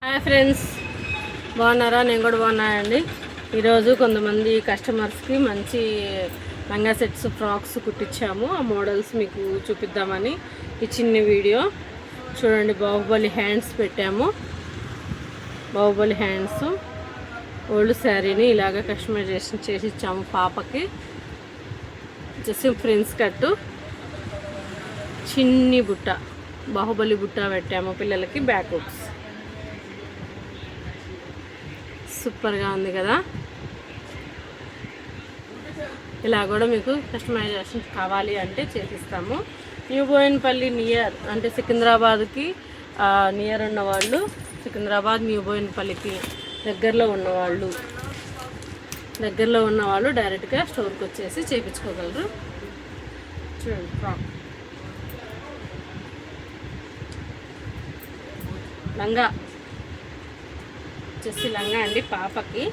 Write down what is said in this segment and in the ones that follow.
Hi friends, బాగున్నారా? నేను కూడా బాగున్నానండి. ఈరోజు కొంతమంది కస్టమర్స్కి మంచి లంగా సెట్స్, ఫ్రాక్స్ కుట్టించాము. ఆ మోడల్స్ మీకు చూపిద్దామని ఈ చిన్న వీడియో చూడండి. బాహుబలి హ్యాండ్స్ పెట్టాము. బాహుబలి హ్యాండ్స్ ఓల్డ్ శారీని ఇలాగ కస్టమైజేషన్ చేసి ఇచ్చాము. పాపకి వచ్చేసి ఫ్రెండ్స్ కట్టు, చిన్ని బుట్ట, బాహుబలి బుట్ట పెట్టాము. పిల్లలకి బ్యాక్ హుక్స్. సూపర్గా ఉంది కదా. ఇలా కూడా మీకు కస్టమైజేషన్ కావాలి అంటే చేసిస్తాము. న్యూ బోయిన్పల్లి నియర్ అంటే సికింద్రాబాద్కి నియర్ ఉన్నవాళ్ళు, సికింద్రాబాద్ న్యూ బోయిన్పల్లికి దగ్గరలో ఉన్నవాళ్ళు డైరెక్ట్గా స్టోర్కి వచ్చేసి చేయించుకోగలరు. చూడండి, ఫ్రాక్ లంగా వచ్చేసి లంగా అండి. పాపకి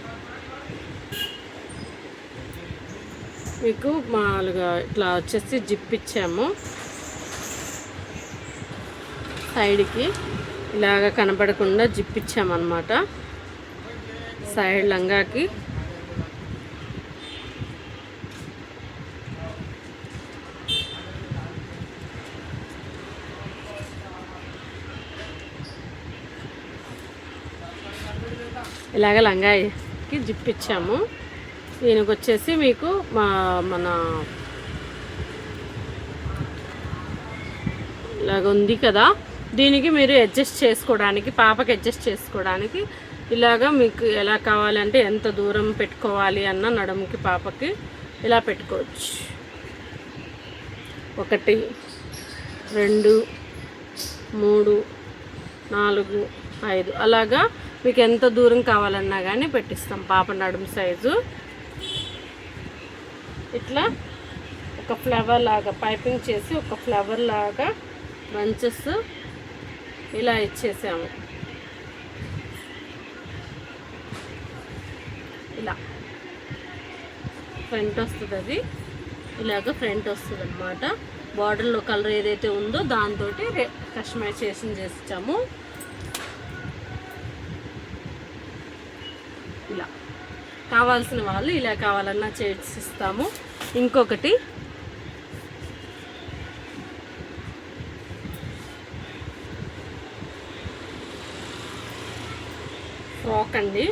మీకు మామూలుగా ఇట్లా వచ్చేసి జిప్ ఇచ్చాము. సైడ్కి ఇలాగ కనపడకుండా జిప్ ఇచ్చామన్నమాట. సైడ్ లంగాకి ఇలాగ లంగాకి జిప్ ఇచ్చాము. దీనికి వచ్చేసి మీకు మన ఇలాగ ఉంది కదా, దీనికి మీరు అడ్జస్ట్ చేసుకోవడానికి, పాపకి అడ్జస్ట్ చేసుకోవడానికి ఇలాగ మీకు ఎలా కావాలంటే ఎంత దూరం పెట్టుకోవాలి అన్న నడుముకి పాపకి ఇలా పెట్టుకోవచ్చు. 1 2 3 4 5 అలాగా మీకు ఎంత దూరం కావాలన్నా కానీ పెట్టిస్తాం. పాప నడుము సైజు ఇట్లా ఒక ఫ్లవర్ లాగా పైపింగ్ చేసి ఒక ఫ్లవర్ లాగా బంచెస్ ఇలా ఇచ్చేసాము. ఇలా ఫ్రంట్ వస్తుంది, అది ఇలాగ ఫ్రంట్ వస్తుంది అన్నమాట. బార్డర్లో కలర్ ఏదైతే ఉందో దాంతో కస్టమైజేషన్ చేసిచ్చాము. ఇలా కావాల్సిన వాళ్ళు ఇలా కావాలన్నా చేసిస్తాము. ఇంకొకటి ఫ్రాక్ అండి,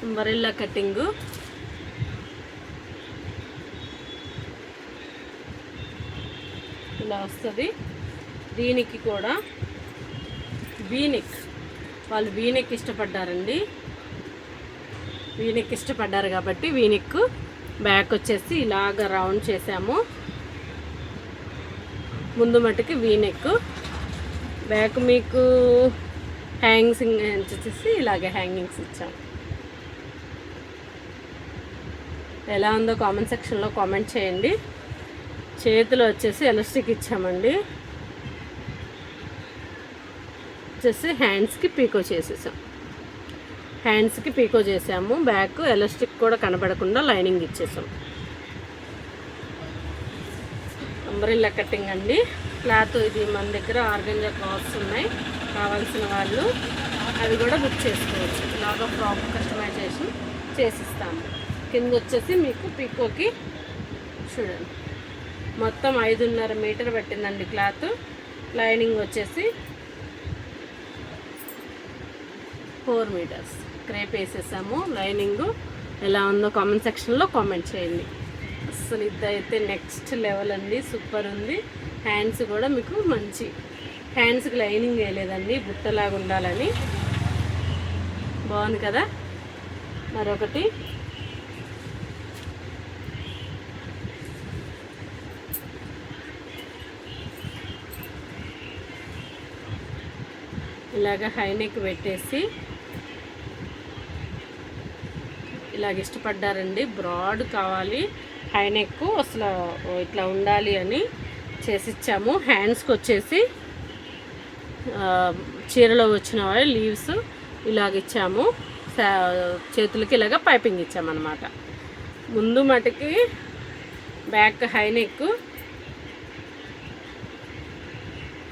అంబ్రెల్లా కటింగు. ఇలా వస్తుంది. దీనికి కూడా వీనెక్, వాళ్ళు వీనెక్ ఇష్టపడ్డారండి. వీనెక్ ఇష్టపడ్డారు కాబట్టి వీనెక్ బ్యాక్ వచ్చేసి ఇలాగ రౌండ్ చేసాము. ముందు మట్టుకి వీనెక్, బ్యాక్ మీకు హ్యాంగింగ్స్ వచ్చేసి ఇలాగే హ్యాంగింగ్స్ ఇచ్చాము. ఎలా ఉందో కామెంట్ సెక్షన్లో కామెంట్ చేయండి. చేతిలో వచ్చేసి ఎలాస్టిక్ ఇచ్చామండి. వచ్చేసి హ్యాండ్స్కి పీకో చేసేసాం. హ్యాండ్స్కి పీకో చేసాము. బ్యాక్ ఎలాస్టిక్ కూడా కనబడకుండా లైనింగ్ ఇచ్చేసాం. అంబ్రెల్లా కటింగ్ అండి. క్లాత్ ఇది మన దగ్గర ఆర్గంజా క్లాత్స్ ఉన్నాయి. కావాల్సిన వాళ్ళు అవి కూడా బుక్ చేసుకోవచ్చు. ఇలాగా ఫ్రాక్ కస్టమైజేషన్ చేసిస్తాము. కింద వచ్చేసి మీకు పీకోకి చూడండి మొత్తం 5.5 మీటర్ పెట్టిందండి క్లాత్. లైనింగ్ వచ్చేసి 4 మీటర్స్ క్రేప్ వేసేసాము. లైనింగ్ ఎలా ఉందో కామెంట్ సెక్షన్లో కామెంట్ చేయండి. అసలు ఇదైతే నెక్స్ట్ లెవెల్ అండి, సూపర్ ఉంది. హ్యాండ్స్ కూడా మీకు మంచి హ్యాండ్స్కి లైనింగ్ వేయలేదండి, బుట్టలాగా ఉండాలని. బాగుంది కదా. మరొకటి ఇలాగ హైనెక్ పెట్టేసి ఇలాగ ఇష్టపడ్డారండి. బ్రాడ్ కావాలి హైనెక్, అసలు ఇట్లా ఉండాలి అని చేసిచ్చాము. హ్యాండ్స్కి వచ్చేసి చీరలో వచ్చిన లీవ్స్ ఇలాగ ఇచ్చాము. చేతులకి ఇలాగ పైపింగ్ ఇచ్చామన్నమాట. ముందు మటుకి బ్యాక్ హైనెక్,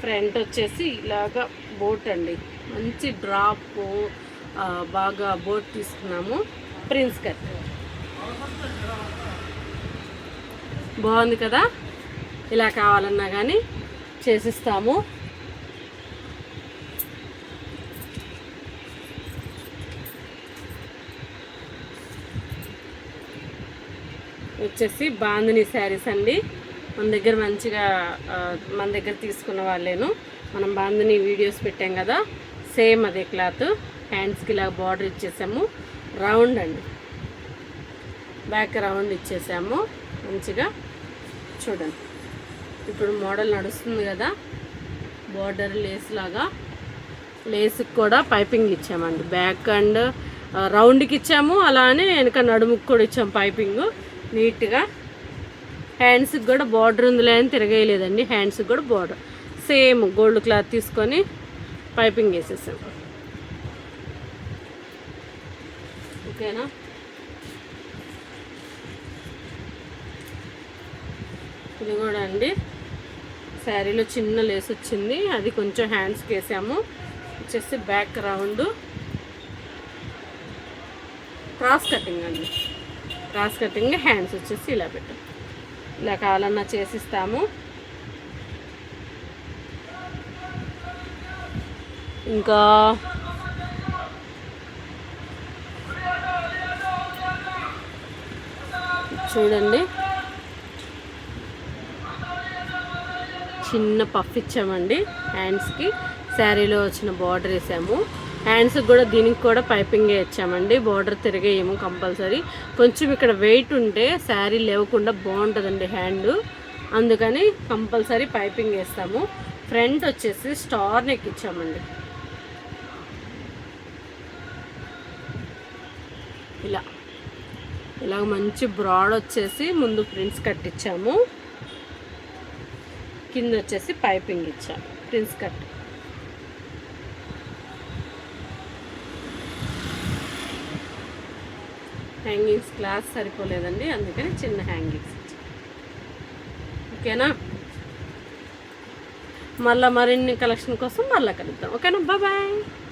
ఫ్రంట్ వచ్చేసి ఇలాగా బోట్ అండి, మంచి డ్రాప్ బాగా బోట్ తీసుకున్నాము. ప్రిన్స్ కట్ బాగుంది కదా, ఇలా కావాలన్నా కానీ చేసిస్తాము. వచ్చేసి బాందిని శారీస్ అండి. మన దగ్గర మంచిగా మన దగ్గర తీసుకున్న వాళ్ళేను. మనం బాందిని వీడియోస్ పెట్టాం కదా, సేమ్ అదే క్లాత్. హ్యాండ్స్కి ఇలా బార్డర్ ఇచ్చేసాము, రౌండ్ అండి, బ్యాక్ రౌండ్ ఇచ్చేసాము మంచిగా. చూడండి ఇప్పుడు మోడల్ నడుస్తుంది కదా, బార్డర్ లేస్ లాగా. లేస్కి కూడా పైపింగ్ ఇచ్చామండి, బ్యాక్ అండ్ రౌండ్కి ఇచ్చాము, అలానే వెనక నడుముకి కూడా ఇచ్చాము పైపింగ్ నీట్గా. హ్యాండ్స్కి కూడా బార్డర్ ఉందిలే అని తిరగేయలేదండి, హ్యాండ్స్కి కూడా బార్డర్ సేమ్ గోల్డ్ క్లాత్ తీసుకొని పైపింగ్ వేసేసాం. ఓకేనా, ఇది కూడా అండి శారీలో చిన్న లేస్ వచ్చింది, అది కొంచెం హ్యాండ్స్కి వేసాము. వచ్చేసి బ్యాక్ రౌండ్ క్రాస్ కటింగ్ అండి, క్రాస్ కటింగ్. హ్యాండ్స్ వచ్చేసి ఇలా పెట్టాం, ఇలా కావాలన్నా చేసిస్తాము. ఇంకా చూడండి చిన్న పఫ్ ఇచ్చామండి హ్యాండ్స్కి, శారీలో వచ్చిన బార్డర్ వేసాము. హ్యాండ్స్కి కూడా దీనికి కూడా పైపింగే ఇచ్చామండి, బార్డర్ తిరిగేయము కంపల్సరీ. కొంచెం ఇక్కడ వెయిట్ ఉంటే శారీ లేవకుండా బాగుంటుందండి హ్యాండ్, అందుకని కంపల్సరీ పైపింగ్ వేస్తాము. ఫ్రంట్ వచ్చేసి స్టార్ నెక్ ఇచ్చామండి, ఇలా మంచి బ్రాడ్ వచ్చేసి ముందు ప్రిన్స్ కట్ ఇచ్చాము, కింద వచ్చేసి పైపింగ్ ఇచ్చాము ప్రిన్స్ కట్. హ్యాంగింగ్స్ క్లాస్ సరిపోలేదండి, అందుకని చిన్న హ్యాంగింగ్స్ ఇచ్చాము. ఓకేనా, మళ్ళీ మరిన్ని కలెక్షన్ కోసం మళ్ళీ కలుద్దాం. ఓకేనా, బాయ్.